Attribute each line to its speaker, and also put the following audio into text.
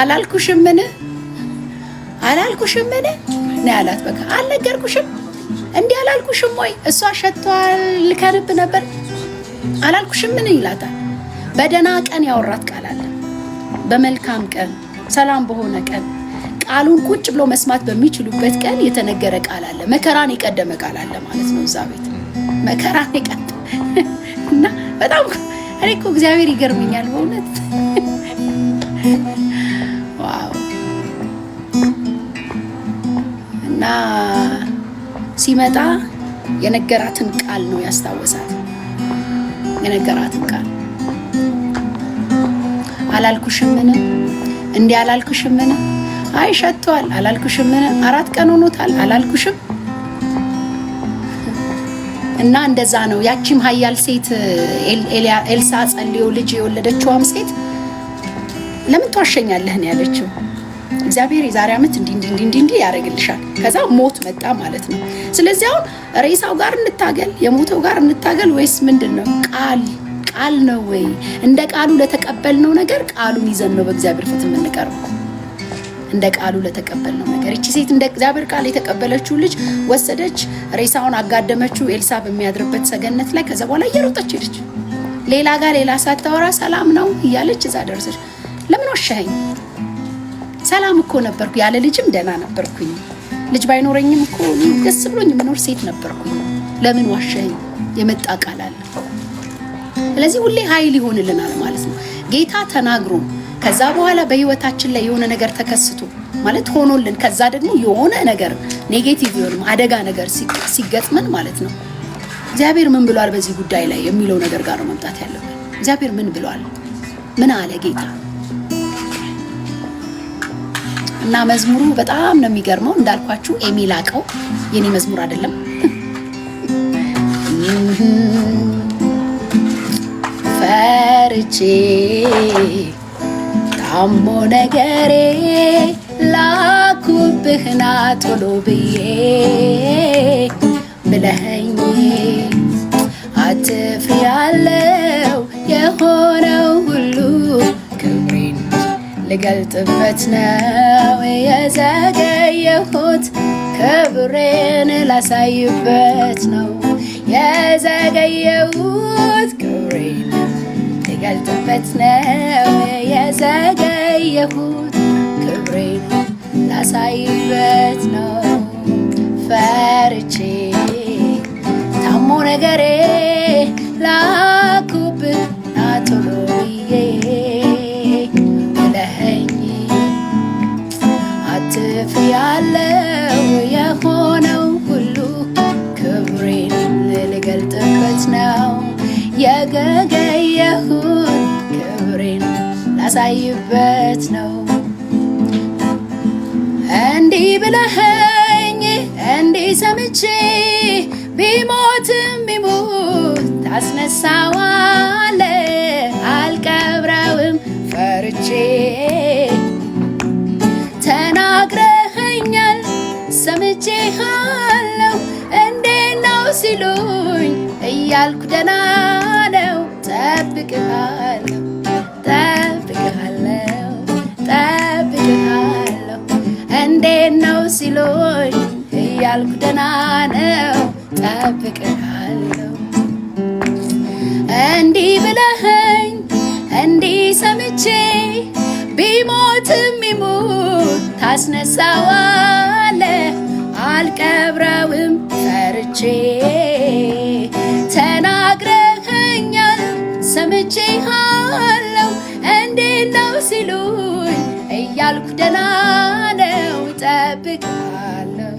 Speaker 1: አላልኩሽም ምን ነው ያላት። በቃ አልነገርኩሽም እንዴ አላልኩሽም ወይ? እሷ ሸቷል ልከንብ ነበር አላልኩሽም ምን ይላታል። በደና ቀን ያወራት ቃል አለ፣ በመልካም ቀን ሰላም በሆነ ቀን ቃሉን ቁጭ ብሎ መስማት በሚችሉበት ቀን የተነገረ ቃል አለ። መከራን የቀደመ ቃል አለ ማለት ነው። እዛ ቤት መከራን የቀደመ እና በጣም እኔ እኮ እግዚአብሔር ይገርመኛል በእውነት ዋው። እና ሲመጣ የነገራትን ቃል ነው ያስታወሳት። የነገራትን ቃል አላልኩሽም ምን እንዴ አላልኩሽም ምን አይ ሸቷል አላልኩሽም ምን 4 ቀን ሆኖታል አላልኩሽም። እና እንደዛ ነው ያቺም ኃያል ሴት ኤልሳ ጸልዮ ልጅ የወለደችዋም ሴት ለምን ተዋሸኛለህ ነው ያለችው። እግዚአብሔር የዛሬ ዓመት እንዲህ ያደርግልሻል። ከዛ ሞት መጣ ማለት ነው። ስለዚህ አሁን ሬሳው ጋር እንታገል የሞተው ጋር እንታገል ወይስ ምንድነው? ቃል ነው ወይ? እንደ ቃሉ ለተቀበልነው ነገር ቃሉን ይዘን ነው በእግዚአብሔር ፊት የምንቀርበው። እንደ ቃሉ ለተቀበልነው ነገር እቺ ሴት እንደ እግዚአብሔር ቃል የተቀበለችው ልጅ ወሰደች፣ ሬሳውን አጋደመችው ኤልሳ በሚያድርበት ሰገነት ላይ። ከዛ በኋላ እየሮጠች ሄደች። ሌላ ሳታወራ ሰላም ነው እያለች እዛ ደረሰች። ለምን ዋሻኸኝ? ሰላም እኮ ነበርኩ፣ ያለ ልጅም ደህና ነበርኩኝ። ልጅ ባይኖረኝም እኮ ደስ ብሎኝ የምኖር ሴት ነበርኩኝ። ለምን ዋሻኸኝ? የመጣ ቃል አለ። ስለዚህ ሁሌ ኃይል ይሆንልናል ማለት ነው። ጌታ ተናግሮ ከዛ በኋላ በህይወታችን ላይ የሆነ ነገር ተከስቶ ማለት ሆኖልን ከዛ ደግሞ የሆነ ነገር ኔጌቲቭ የሆነ አደጋ ነገር ሲገጥመን ማለት ነው እግዚአብሔር ምን ብሏል በዚህ ጉዳይ ላይ የሚለው ነገር ጋር መምጣት ያለብን። እግዚአብሔር ምን ብሏል? ምን አለ ጌታ? እና መዝሙሩ በጣም ነው የሚገርመው። እንዳልኳችሁ ኤሚላቀው የኔ መዝሙር አይደለም። ፈርቼ ታሞ ነገሬ ላኩብህና ቶሎ ብዬ ብለኸኝ አትፍሪ ያለው የሆነው ሁሉ ክብሬን ልገልጥበት ነው የዘገየሁት። ክብሬን ላሳይበት ነው የዘገየሁት። ክብሬን ልገልጥበት ነው የዘገየሁት። ክብሬን ላሳይበት ነው። ፈርቼ ታሞ ነገሬ ላኩብህ ና ቶሎ ብዬ ብለኸኝ አትፍሪ ያለው የሆነው ሁሉ ክብሬን ልገልጥበት ነው የዘገየሁት። ክብሬን ላሳይበት ነው። እንዲህ ብለኸኝ እንዲህ ሰምቼ ቢሞትም ቢሞት ታስነሳዋለህ አልቀብረውም ፈርቼ። ተናግረኸኛል ሰምቼሃለሁ እንዴት ነው ሲሉኝ እያልኩ ደህና ነው ጠብቅሃለሁ እንዴት ነው ሲሉኝ እያልኩ ደህና ነው ጠብቅሃለሁ። እንዲህ ብለኸኝ እንዲህ ሰምቼ ቢሞትም ይሙት ታስነሳዋለህ አልቀብረውም ፈርቼ። ተናግረኸኛል ሰምቼሃለሁ እንዴት ነው ሲሉኝ እያልኩ ደህና ነው ጠብቅሃለሁ